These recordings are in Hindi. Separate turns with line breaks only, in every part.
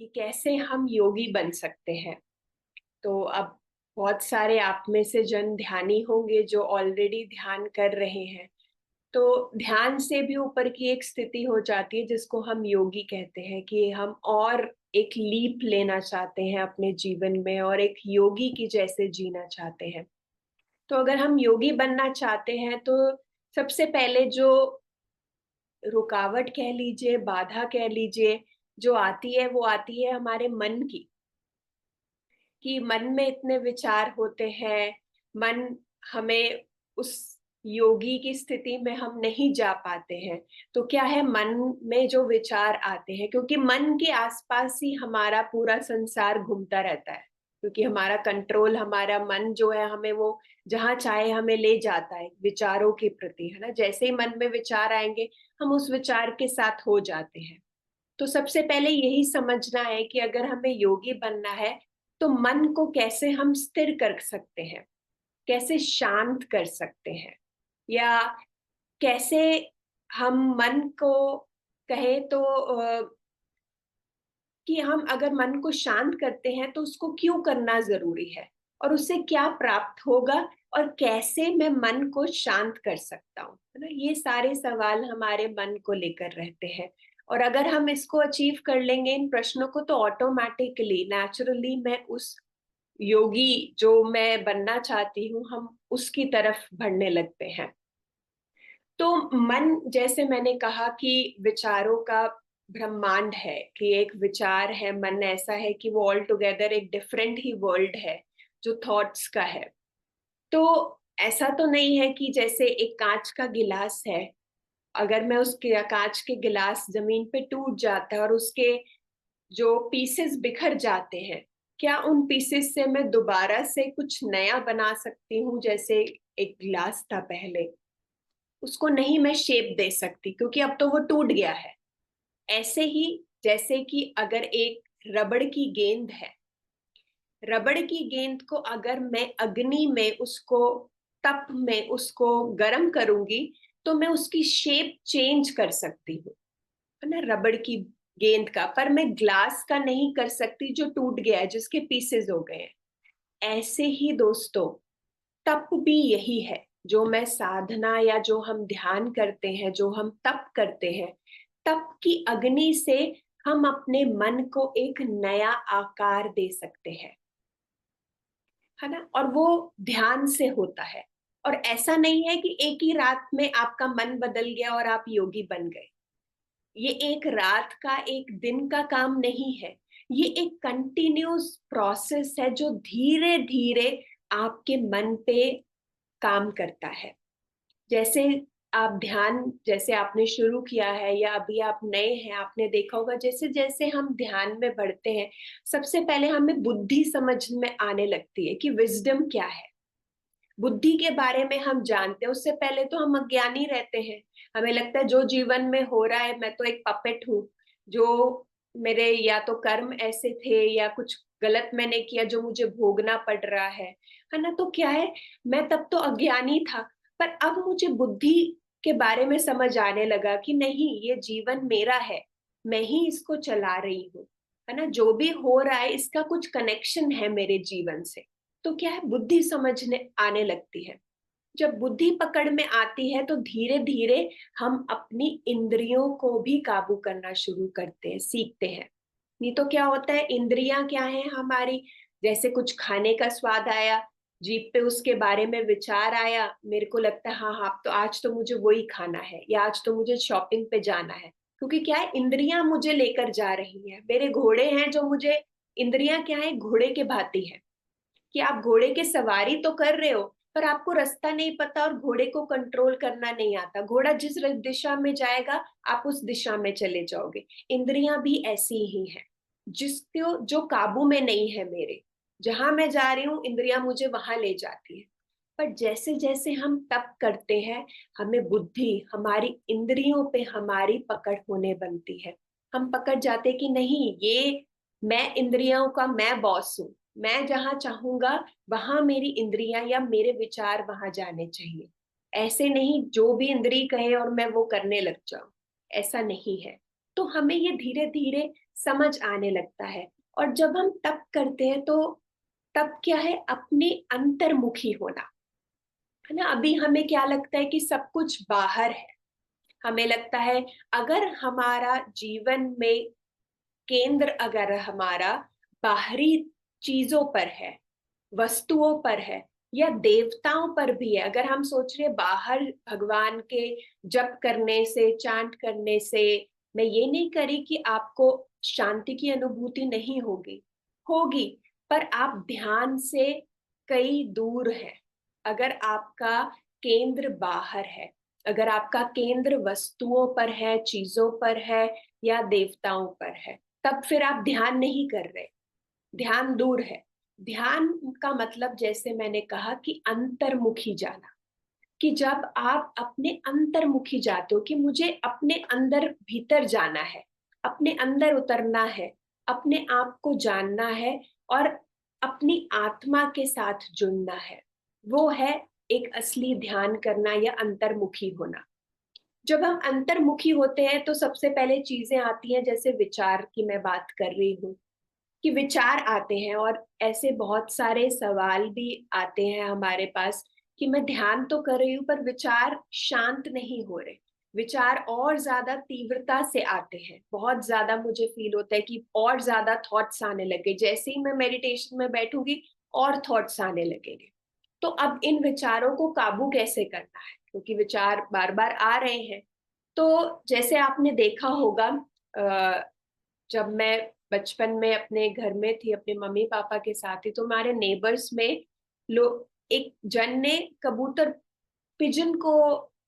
कि कैसे हम योगी बन सकते हैं। तो अब बहुत सारे आप में से जन ध्यानी होंगे जो ऑलरेडी ध्यान कर रहे हैं। तो ध्यान से भी ऊपर की एक स्थिति हो जाती है जिसको हम योगी कहते हैं, कि हम और एक लीप लेना चाहते हैं अपने जीवन में और एक योगी की जैसे जीना चाहते हैं। तो अगर हम योगी बनना चाहते हैं तो सबसे पहले जो रुकावट कह लीजिए, बाधा कह लीजिए, जो आती है वो आती है हमारे मन की। कि मन में इतने विचार होते हैं, मन हमें उस योगी की स्थिति में हम नहीं जा पाते हैं। तो क्या है, मन में जो विचार आते हैं, क्योंकि मन के आसपास ही हमारा पूरा संसार घूमता रहता है, क्योंकि हमारा कंट्रोल, हमारा मन जो है हमें वो जहां चाहे हमें ले जाता है विचारों के प्रति, है ना। जैसे ही मन में विचार आएंगे हम उस विचार के साथ हो जाते हैं। तो सबसे पहले यही समझना है कि अगर हमें योगी बनना है तो मन को कैसे हम स्थिर कर सकते हैं, कैसे शांत कर सकते हैं, या कैसे हम मन को कहे तो कि हम अगर मन को शांत करते हैं तो उसको क्यों करना जरूरी है और उससे क्या प्राप्त होगा, और कैसे मैं मन को शांत कर सकता हूँ, है ना। ये सारे सवाल हमारे मन को लेकर रहते हैं। और अगर हम इसको अचीव कर लेंगे इन प्रश्नों को, तो ऑटोमेटिकली नेचुरली मैं उस योगी जो मैं बनना चाहती हूँ, हम उसकी तरफ बढ़ने लगते हैं। तो मन, जैसे मैंने कहा कि विचारों का ब्रह्मांड है, कि एक विचार है, मन ऐसा है कि वो ऑल टुगेदर एक डिफरेंट ही वर्ल्ड है जो थॉट्स का है। तो ऐसा तो नहीं है कि जैसे एक कांच का गिलास है, अगर मैं उस कांच के गिलास जमीन पे टूट जाता है और उसके जो पीसेस बिखर जाते हैं, क्या उन पीसेस से मैं दोबारा से कुछ नया बना सकती हूँ? जैसे एक गिलास था पहले, उसको नहीं मैं शेप दे सकती क्योंकि अब तो वो टूट गया है। ऐसे ही जैसे कि अगर एक रबड़ की गेंद है, रबड़ की गेंद को अगर मैं अग्नि में उसको, तप में उसको गर्म करूंगी, तो मैं उसकी शेप चेंज कर सकती हूँ, है ना, रबड़ की गेंद का। पर मैं ग्लास का नहीं कर सकती जो टूट गया है, जिसके पीसेस हो गए हैं। ऐसे ही दोस्तों, तप भी यही है। जो मैं साधना या जो हम ध्यान करते हैं, जो हम तप करते हैं, तप की अग्नि से हम अपने मन को एक नया आकार दे सकते हैं, है ना। और वो ध्यान से होता है। और ऐसा नहीं है कि एक ही रात में आपका मन बदल गया और आप योगी बन गए। ये एक रात का, एक दिन का काम नहीं है। ये एक कंटिन्यूस प्रोसेस है जो धीरे धीरे आपके मन पे काम करता है। जैसे आप ध्यान, जैसे आपने शुरू किया है या अभी आप नए हैं, आपने देखा होगा जैसे जैसे हम ध्यान में बढ़ते हैं, सबसे पहले हमें बुद्धि समझ में आने लगती है कि विजडम क्या है। बुद्धि के बारे में हम जानते हैं, उससे पहले तो हम अज्ञानी रहते हैं। हमें लगता है जो जीवन में हो रहा है मैं तो एक पपेट हूँ, जो मेरे या तो कर्म ऐसे थे या कुछ गलत मैंने किया जो मुझे भोगना पड़ रहा है ना। तो क्या है, मैं तब तो अज्ञानी था, पर अब मुझे बुद्धि के बारे में समझ आने लगा कि नहीं, ये जीवन मेरा है, मैं ही इसको चला रही हूँ, है ना। जो भी हो रहा है इसका कुछ कनेक्शन है मेरे जीवन से। तो क्या है, बुद्धि समझने आने लगती है। जब बुद्धि पकड़ में आती है तो धीरे धीरे हम अपनी इंद्रियों को भी काबू करना शुरू करते हैं, सीखते हैं। नहीं तो क्या होता है, इंद्रियां क्या है हमारी, जैसे कुछ खाने का स्वाद आया जीभ पे, उसके बारे में विचार आया, मेरे को लगता है हाँ हाँ, तो आज तो मुझे वही खाना है, या आज तो मुझे शॉपिंग पे जाना है। क्योंकि क्या है, इंद्रियां मुझे लेकर जा रही हैं, मेरे घोड़े हैं जो मुझे, इंद्रियां क्या है, घोड़े के भांति है, कि आप घोड़े की सवारी तो कर रहे हो पर आपको रास्ता नहीं पता और घोड़े को कंट्रोल करना नहीं आता। घोड़ा जिस दिशा में जाएगा आप उस दिशा में चले जाओगे। इंद्रियां भी ऐसी ही हैं, जिसको जो काबू में नहीं है मेरे। जहां मैं जा रही हूँ इंद्रियां मुझे वहां ले जाती है। पर जैसे जैसे हम तप करते हैं, हमें बुद्धि, हमारी इंद्रियों पे हमारी पकड़ होने बनती है। हम पकड़ जाते कि नहीं, ये मैं इंद्रियों का मैं बॉस हूँ, मैं जहां चाहूंगा वहां मेरी इंद्रियां या मेरे विचार वहां जाने चाहिए। ऐसे नहीं जो भी इंद्री कहे और मैं वो करने लग जाऊं, ऐसा नहीं है। तो हमें ये धीरे धीरे समझ आने लगता है। और जब हम तप करते हैं तो तप क्या है, अपने अंतर्मुखी होना, है ना। अभी हमें क्या लगता है कि सब कुछ बाहर है, हमें लगता है अगर हमारा जीवन में केंद्र अगर हमारा बाहरी चीजों पर है, वस्तुओं पर है, या देवताओं पर भी है, अगर हम सोच रहे बाहर भगवान के जप करने से, चांट करने से, मैं ये नहीं करी कि आपको शांति की अनुभूति नहीं होगी, होगी, पर आप ध्यान से कई दूर है। अगर आपका केंद्र बाहर है, अगर आपका केंद्र वस्तुओं पर है, चीजों पर है, या देवताओं पर है, तब फिर आप ध्यान नहीं कर रहे, ध्यान दूर है। ध्यान का मतलब जैसे मैंने कहा कि अंतर्मुखी जाना, कि जब आप अपने अंतर्मुखी जाते हो कि मुझे अपने अंदर भीतर जाना है, अपने अंदर उतरना है, अपने आप को जानना है, और अपनी आत्मा के साथ जुड़ना है, वो है एक असली ध्यान करना या अंतर्मुखी होना। जब हम अंतर्मुखी होते हैं तो सबसे पहले चीजें आती हैं, जैसे विचार की मैं बात कर रही हूँ, कि विचार आते हैं और ऐसे बहुत सारे सवाल भी आते हैं हमारे पास कि मैं ध्यान तो कर रही हूँ पर विचार शांत नहीं हो रहे, विचार और ज्यादा तीव्रता से आते हैं, बहुत ज्यादा मुझे फील होता है कि और ज्यादा थॉट्स आने लगे, जैसे ही मैं मेडिटेशन में बैठूंगी और थॉट्स आने लगेंगे। तो अब इन विचारों को काबू कैसे करना है, क्योंकि विचार बार बार आ रहे हैं। तो जैसे आपने देखा होगा, जब मैं बचपन में अपने घर में थी, अपने मम्मी पापा के साथ थी, तो हमारे नेबर्स में लोग, एक जन ने कबूतर, पिजन को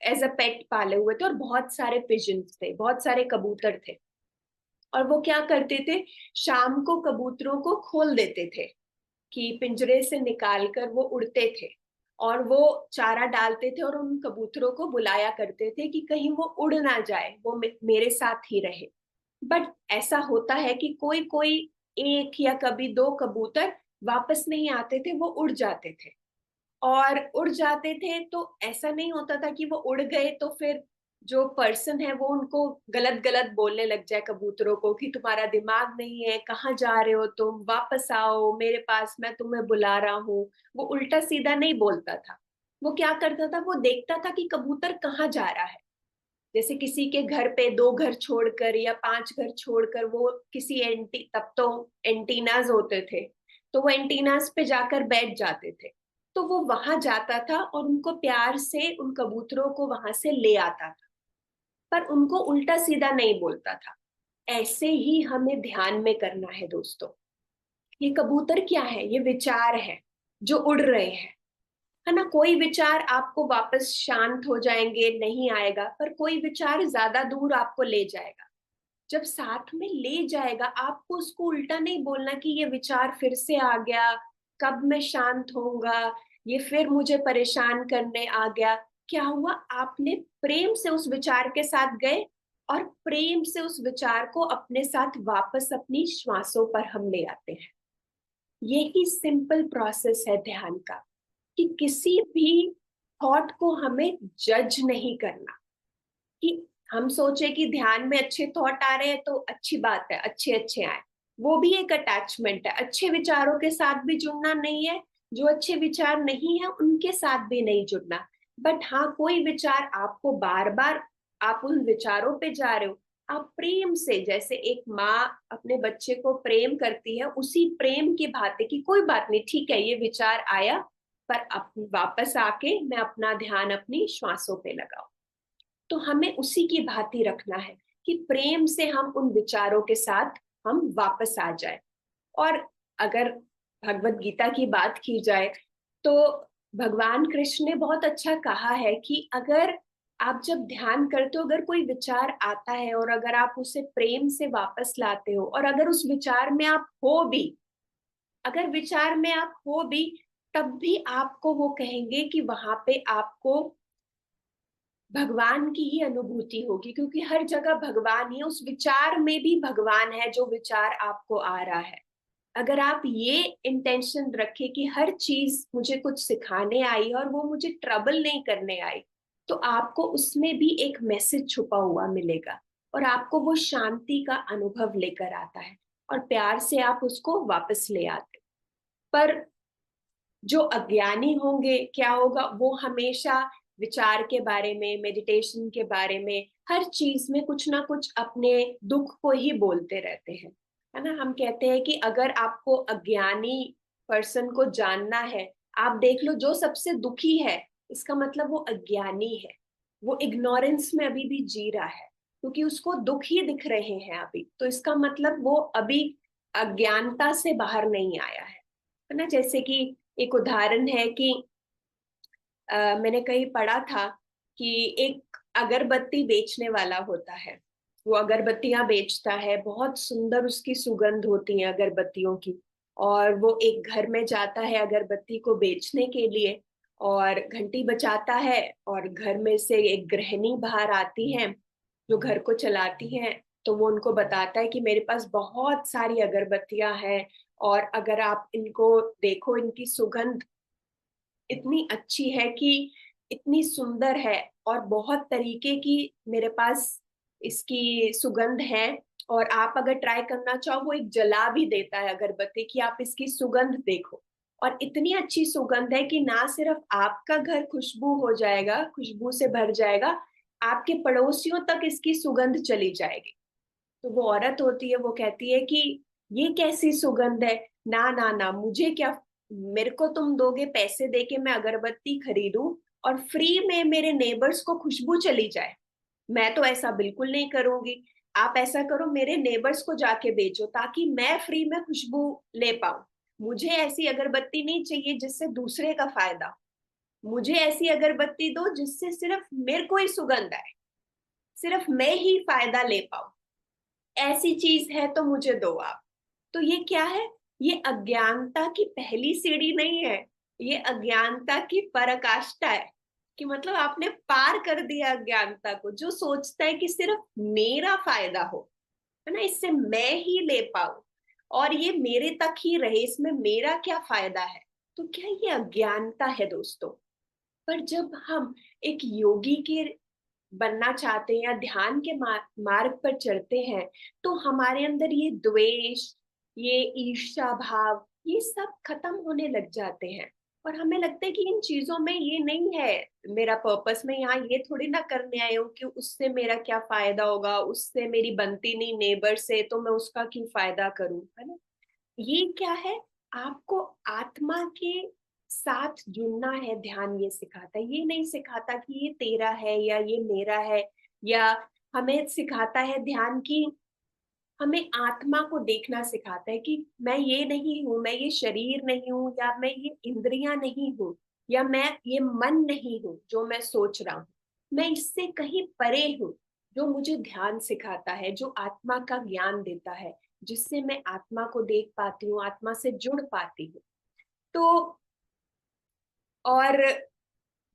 एज अ पेट पाले हुए थे, और बहुत सारे पिजन थे, बहुत सारे कबूतर थे। और वो क्या करते थे, शाम को कबूतरों को खोल देते थे, कि पिंजरे से निकाल कर वो उड़ते थे, और वो चारा डालते थे और उन कबूतरों को बुलाया करते थे कि कहीं वो उड़ ना जाए, वो मेरे साथ ही रहे। बट ऐसा होता है कि कोई कोई एक या कभी दो कबूतर वापस नहीं आते थे, वो उड़ जाते थे। और उड़ जाते थे तो ऐसा नहीं होता था कि वो उड़ गए तो फिर जो पर्सन है वो उनको गलत गलत बोलने लग जाए, कबूतरों को, कि तुम्हारा दिमाग नहीं है, कहाँ जा रहे हो तुम, वापस आओ मेरे पास, मैं तुम्हें बुला रहा हूँ। वो उल्टा सीधा नहीं बोलता था। वो क्या करता था, वो देखता था कि कबूतर कहाँ जा रहा है। जैसे किसी के घर पे दो घर छोड़कर या पांच घर छोड़कर वो किसी तब तो एंटीनाज होते थे, तो वो एंटीनाज पे जाकर बैठ जाते थे। तो वो वहां जाता था और उनको प्यार से उन कबूतरों को वहां से ले आता था, पर उनको उल्टा सीधा नहीं बोलता था। ऐसे ही हमें ध्यान में करना है दोस्तों। ये कबूतर क्या है, ये विचार है जो उड़ रहे हैं, है ना। कोई विचार आपको वापस शांत हो जाएंगे, नहीं आएगा, पर कोई विचार ज्यादा दूर आपको ले जाएगा। जब साथ में ले जाएगा, आपको उसको उल्टा नहीं बोलना कि ये विचार फिर से आ गया, कब मैं शांत होऊंगा, ये फिर मुझे परेशान करने आ गया। क्या हुआ, आपने प्रेम से उस विचार के साथ गए, और प्रेम से उस विचार को अपने साथ वापस अपनी श्वासों पर हम ले आते हैं। यही सिंपल प्रोसेस है ध्यान का, कि किसी भी थॉट को हमें जज नहीं करना, कि हम सोचे कि ध्यान में अच्छे थॉट आ रहे हैं तो अच्छी बात है, अच्छे अच्छे आए, वो भी एक अटैचमेंट है। अच्छे विचारों के साथ भी जुड़ना नहीं है, जो अच्छे विचार नहीं है उनके साथ भी नहीं जुड़ना। बट हाँ, कोई विचार आपको बार बार, आप उन विचारों पे जा रहे हो, आप प्रेम से, जैसे एक माँ अपने बच्चे को प्रेम करती है, उसी प्रेम की भांति कि कोई बात नहीं, ठीक है ये विचार आया, पर वापस आके मैं अपना ध्यान अपनी श्वासों पे लगाऊं। तो हमें उसी की भांति रखना है, कि प्रेम से हम उन विचारों के साथ हम वापस आ जाए। और अगर भगवत गीता की बात की जाए, तो भगवान कृष्ण ने बहुत अच्छा कहा है कि अगर आप जब ध्यान करते हो, अगर कोई विचार आता है और अगर आप उसे प्रेम से वापस लाते हो, और अगर उस विचार में आप हो भी, अगर विचार में आप हो भी, तब भी आपको वो कहेंगे कि वहां पे आपको भगवान की ही अनुभूति होगी, क्योंकि हर जगह भगवान ही, उस विचार में भी भगवान है जो विचार आपको आ रहा है। अगर आप ये इंटेंशन रखे कि हर चीज मुझे कुछ सिखाने आई और वो मुझे ट्रबल नहीं करने आई, तो आपको उसमें भी एक मैसेज छुपा हुआ मिलेगा। और आपको वो शांति का अनुभव लेकर आता है और प्यार से आप उसको वापस ले आते। पर जो अज्ञानी होंगे क्या होगा, वो हमेशा विचार के बारे में, मेडिटेशन के बारे में, हर चीज में कुछ ना कुछ अपने दुख को ही बोलते रहते हैं, है ना। हम कहते हैं कि अगर आपको अज्ञानी पर्सन को जानना है, आप देख लो जो सबसे दुखी है, इसका मतलब वो अज्ञानी है, वो इग्नोरेंस में अभी भी जी रहा है, क्योंकि उसको दुख ही दिख रहे हैं अभी, तो इसका मतलब वो अभी अज्ञानता से बाहर नहीं आया है ना। जैसे कि एक उदाहरण है कि मैंने कहीं पढ़ा था कि एक अगरबत्ती बेचने वाला होता है, वो अगरबत्तियां बेचता है, बहुत सुंदर उसकी सुगंध होती है अगरबत्तियों की, और वो एक घर में जाता है अगरबत्ती को बेचने के लिए, और घंटी बजाता है, और घर में से एक गृहिणी बाहर आती है जो घर को चलाती है, तो वो उनको बताता है कि मेरे पास बहुत सारी अगरबत्तियां हैं, और अगर आप इनको देखो, इनकी सुगंध इतनी अच्छी है कि इतनी सुंदर है, और बहुत तरीके की मेरे पास इसकी सुगंध है, और आप अगर ट्राई करना चाहो, वो एक जला भी देता है अगरबत्ती कि आप इसकी सुगंध देखो, और इतनी अच्छी सुगंध है कि ना सिर्फ आपका घर खुशबू हो जाएगा, खुशबू से भर जाएगा, आपके पड़ोसियों तक इसकी सुगंध चली जाएगी। तो वो औरत होती है, वो कहती है कि ये कैसी सुगंध है, ना ना ना, मुझे क्या, मेरे को तुम दोगे पैसे देके मैं अगरबत्ती खरीदूं और फ्री में मेरे नेबर्स को खुशबू चली जाए, मैं तो ऐसा बिल्कुल नहीं करूंगी। आप ऐसा करो, मेरे नेबर्स को जाके बेचो ताकि मैं फ्री में खुशबू ले पाऊं। मुझे ऐसी अगरबत्ती नहीं चाहिए जिससे दूसरे का फायदा हो। मुझे ऐसी अगरबत्ती दो जिससे सिर्फ मेरे को ही सुगंध आए, सिर्फ मैं ही फायदा ले पाऊं, ऐसी चीज है तो मुझे दो आप। तो ये क्या है, ये अज्ञानता की पहली सीढ़ी नहीं है, ये अज्ञानता की पराकाष्ठा है, कि मतलब आपने पार कर दिया अज्ञानता को, जो सोचता है कि सिर्फ मेरा फायदा हो, है ना, इससे मैं ही ले पाऊं, और ये मेरे तक ही रहे, इसमें मेरा क्या फायदा है। तो क्या ये अज्ञानता है दोस्तों। पर जब हम एक योगी के बनना चाहते हैं या ध्यान के मार्ग पर चलते हैं, तो हमारे अंदर ये द्वेष, ये ईर्ष्या भाव, ये सब खत्म होने लग जाते हैं, और हमें लगता है कि इन चीजों में ये नहीं है मेरा पर्पस, में यहाँ ये थोड़ी ना करने आई हूँ कि उससे मेरा क्या फायदा होगा, उससे मेरी बनती नहीं नेबर से, तो मैं उसका क्यों फायदा करूं, है ना। ये क्या है, आपको आत्मा के साथ जुड़ना है, ध्यान ये सिखाता है, ये नहीं सिखाता कि ये तेरा है या ये मेरा है, या हमें सिखाता है ध्यान की, हमें आत्मा को देखना सिखाता है कि मैं ये नहीं हूं, मैं ये शरीर नहीं हूं, या मैं ये इंद्रियां नहीं हूं, या मैं ये मन नहीं हूं जो मैं सोच रहा हूं, मैं इससे कहीं परे हूं। जो मुझे ध्यान सिखाता है, जो आत्मा का ज्ञान देता है, जिससे मैं आत्मा को देख पाती हूँ, आत्मा से जुड़ पाती हूँ। तो और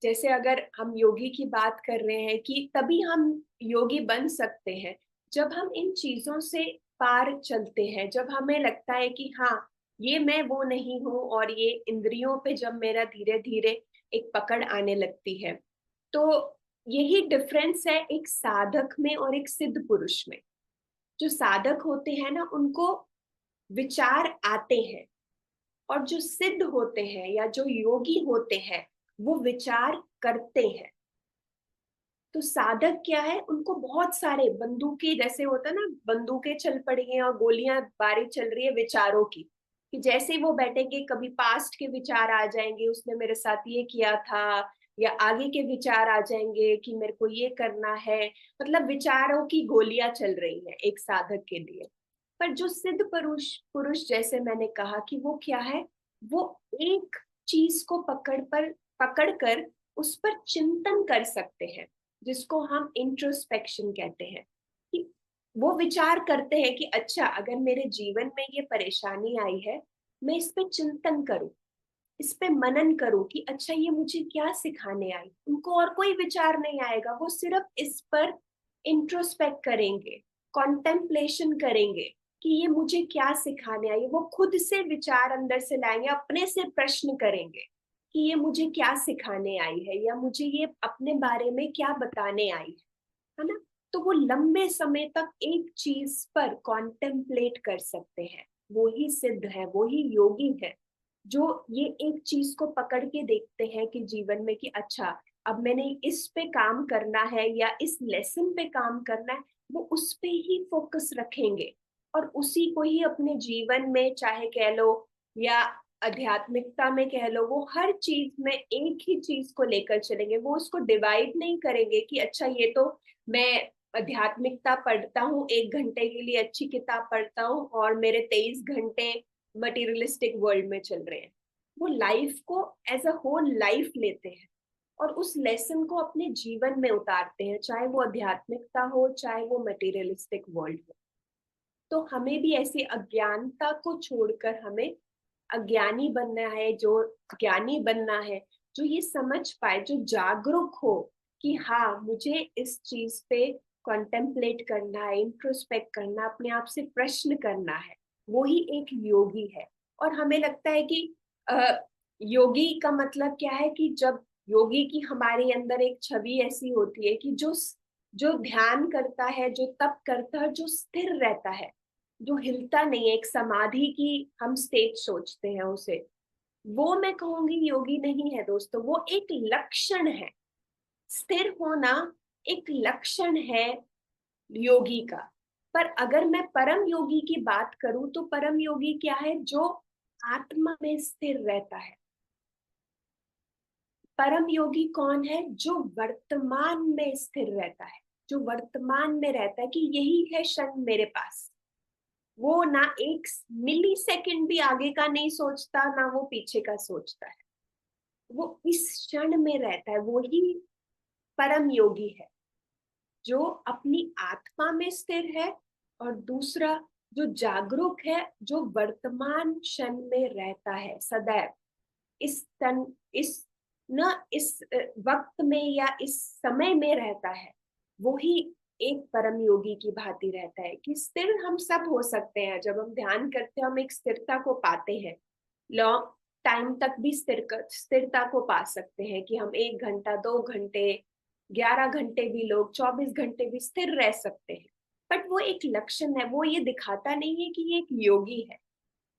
जैसे अगर हम योगी की बात कर रहे हैं कि तभी हम योगी बन सकते हैं जब हम इन चीजों से पार चलते हैं, जब हमें लगता है कि हाँ, ये मैं वो नहीं हूँ, और ये इंद्रियों पे जब मेरा धीरे धीरे एक पकड़ आने लगती है। तो यही डिफरेंस है एक साधक में और एक सिद्ध पुरुष में। जो साधक होते हैं ना, उनको विचार आते हैं, और जो सिद्ध होते हैं या जो योगी होते हैं, वो विचार करते हैं। तो साधक क्या है, उनको बहुत सारे बंदूकें, जैसे होता है ना, बंदूकें चल पड़ी हैं और गोलियां बारी चल रही है विचारों की, कि जैसे ही वो बैठेंगे कभी पास्ट के विचार आ जाएंगे, उसने मेरे साथ ये किया था, या आगे के विचार आ जाएंगे कि मेरे को ये करना है, मतलब विचारों की गोलियां चल रही हैं एक साधक के लिए। पर जो सिद्ध पुरुष पुरुष जैसे मैंने कहा कि वो क्या है, वो एक चीज को पकड़ कर उस पर चिंतन कर सकते हैं, जिसको हम इंट्रोस्पेक्शन कहते हैं। कि वो विचार करते हैं कि अच्छा, अगर मेरे जीवन में ये परेशानी आई है, मैं इस पे चिंतन करूं, इस पे मनन करूं कि अच्छा, ये मुझे क्या सिखाने आई। उनको और कोई विचार नहीं आएगा, वो सिर्फ इस पर इंट्रोस्पेक्ट करेंगे, कॉन्टेम्पलेशन करेंगे कि ये मुझे क्या सिखाने आई। वो खुद से विचार अंदर से लाएंगे, अपने से प्रश्न करेंगे कि ये मुझे क्या सिखाने आई है, या मुझे ये अपने बारे में क्या बताने आई है ना। तो वो लंबे समय तक एक चीज पर कॉन्टेम्पलेट कर सकते हैं। वो ही सिद्ध है, वो ही योगी है जो ये एक चीज को पकड़ के देखते हैं कि जीवन में कि अच्छा, अब मैंने इस पे काम करना है या इस लेसन पे काम करना है, वो उस पे ही फोकस रखेंगे और उसी को ही अपने जीवन में, चाहे कह लो या आध्यात्मिकता में कह लो, वो हर चीज में एक ही चीज को लेकर चलेंगे। वो उसको डिवाइड नहीं करेंगे कि अच्छा ये तो मैं आध्यात्मिकता पढ़ता हूँ, 1 घंटे के लिए अच्छी किताब पढ़ता हूँ और मेरे 23 घंटे मटेरियलिस्टिक वर्ल्ड में चल रहे हैं। वो लाइफ को एज अ होल लाइफ लेते हैं और उस लेसन को अपने जीवन में उतारते हैं, चाहे वो आध्यात्मिकता हो चाहे वो मटेरियलिस्टिक वर्ल्ड हो। तो हमें भी ऐसी अज्ञानता को छोड़कर हमें अज्ञानी बनना है, जो ज्ञानी बनना है, जो ये समझ पाए, जो जागरूक हो कि हाँ, मुझे इस चीज पे कॉन्टेम्पलेट करना है, इंट्रोस्पेक्ट करना, अपने आप से प्रश्न करना है। वो ही एक योगी है। और हमें लगता है कि योगी का मतलब क्या है कि जब योगी की हमारे अंदर एक छवि ऐसी होती है कि जो ध्यान करता है, जो तप करता है, जो स्थिर रहता है, जो हिलता नहीं है, एक समाधि की हम स्टेट सोचते हैं उसे, वो मैं कहूंगी योगी नहीं है दोस्तों, वो एक लक्षण है। स्थिर होना एक लक्षण है योगी का। पर अगर मैं परम योगी की बात करूं तो परम योगी क्या है? जो आत्मा में स्थिर रहता है। परम योगी कौन है? जो वर्तमान में स्थिर रहता है, जो वर्तमान में रहता है कि यही है क्षण मेरे पास। वो ना एक मिली सेकंड भी आगे का नहीं सोचता, ना वो पीछे का सोचता है। वो इस क्षण में रहता है, वो ही परम योगी है जो अपनी आत्मा में स्थिर है। और दूसरा, जो जागरूक है, जो वर्तमान क्षण में रहता है सदैव, इस तन इस न इस वक्त में या इस समय में रहता है। वो ही एक परम योगी की भांति रहता है कि स्थिर हम सब हो सकते हैं। जब हम ध्यान करते हैं हम एक स्थिरता को पाते हैं, लॉन्ग टाइम तक भी स्थिरता को पा सकते हैं कि हम 1 घंटा, 2 घंटे, 11 घंटे भी, लोग 24 घंटे भी स्थिर रह सकते हैं। बट वो एक लक्षण है, वो ये दिखाता नहीं है कि ये एक योगी है।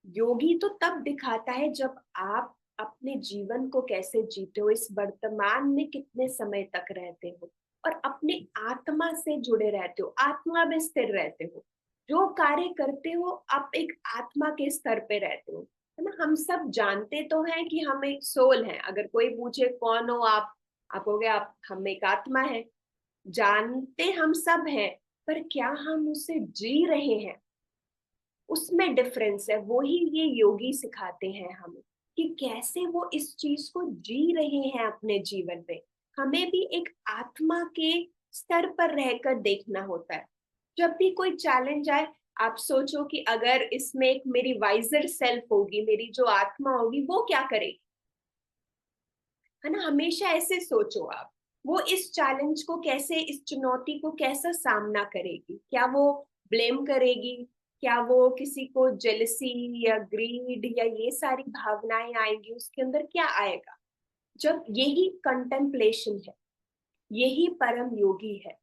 योगी तो तब दिखाता है जब आप अपने जीवन को कैसे जीते हो, इस वर्तमान में कितने समय तक रहते हो और अपने आत्मा से जुड़े रहते हो, आत्मा में स्थिर रहते हो। जो कार्य करते हो आप एक आत्मा के स्तर पे रहते हो, है ना। हम सब जानते तो हैं कि हम एक सोल हैं। अगर कोई पूछे कौन हो आप कहोगे आप हम एक आत्मा है। जानते हम सब हैं, पर क्या हम उसे जी रहे हैं, उसमें डिफरेंस है। वो ही ये योगी सिखाते हैं हमें कि कैसे वो इस चीज को जी रहे हैं अपने जीवन में। हमें भी एक आत्मा के स्तर पर रहकर देखना होता है। जब भी कोई चैलेंज आए, आप सोचो कि अगर इसमें एक मेरी वाइजर सेल्फ होगी, मेरी जो आत्मा होगी, वो क्या करेगी, है ना। हमेशा ऐसे सोचो आप, वो इस चैलेंज को कैसे, इस चुनौती को कैसा सामना करेगी। क्या वो ब्लेम करेगी? क्या वो किसी को जेलसी या ग्रीड या ये सारी भावनाएं आएगी? उसके अंदर क्या आएगा? जब यही कंटेम्पलेशन है, यही परम योगी है।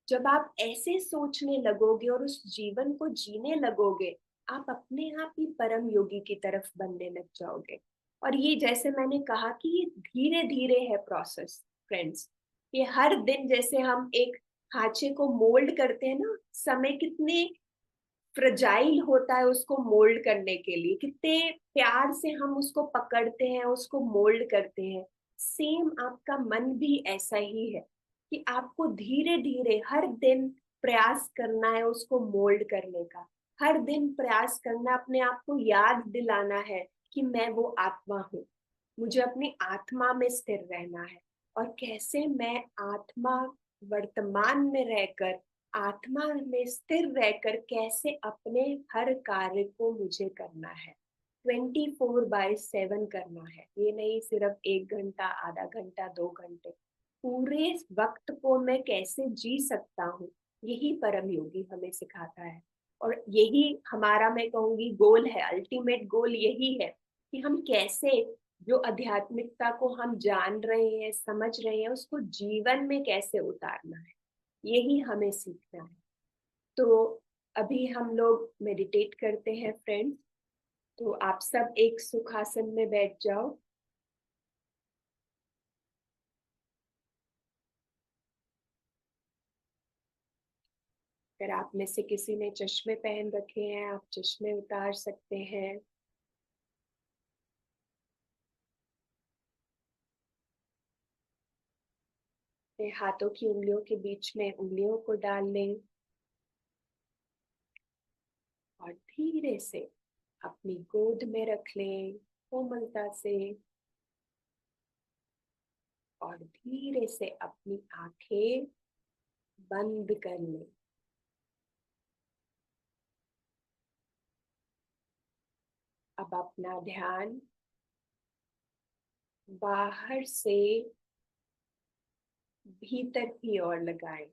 जब आप ऐसे सोचने लगोगे और उस जीवन को जीने लगोगे, आप अपने आप ही परम योगी की तरफ बनने लग जाओगे। और ये जैसे मैंने कहा कि ये धीरे धीरे है प्रोसेस फ्रेंड्स। ये हर दिन जैसे हम एक खांचे को मोल्ड करते हैं ना, समय कितने फ्रजाइल होता है उसको मोल्ड करने के लिए, कितने प्यार से हम उसको पकड़ते हैं, उसको मोल्ड करते हैं। सेम आपका मन भी ऐसा ही है कि आपको धीरे धीरे हर दिन प्रयास करना है उसको मोल्ड करने का। हर दिन प्रयास करना, अपने आप को याद दिलाना है कि मैं वो आत्मा हूँ, मुझे अपनी आत्मा में स्थिर रहना है। और कैसे मैं आत्मा, वर्तमान में रहकर, आत्मा में स्थिर रहकर कैसे अपने हर कार्य को मुझे करना है, 24/7 करना है। ये नहीं सिर्फ 1 घंटा, आधा घंटा, 2 घंटे, पूरे वक्त को मैं कैसे जी सकता हूँ, यही परम योगी हमें सिखाता है। और यही हमारा, मैं कहूंगी, गोल है, अल्टीमेट गोल यही है कि हम कैसे जो आध्यात्मिकता को हम जान रहे हैं, समझ रहे हैं, उसको जीवन में कैसे उतारना है। यही हमें सीखना है। तो अभी हम लोग मेडिटेट करते हैं फ्रेंड्स। तो आप सब एक सुखासन में बैठ जाओ। अगर आप में से किसी ने चश्मे पहन रखे हैं, आप चश्मे उतार सकते हैं। अपने हाथों की उंगलियों के बीच में उंगलियों को डाल लें और धीरे से अपनी गोद में रख लें कोमलता से, और धीरे से अपनी आंखें बंद कर लें। अब अपना ध्यान बाहर से भीतर की ओर लगाएं।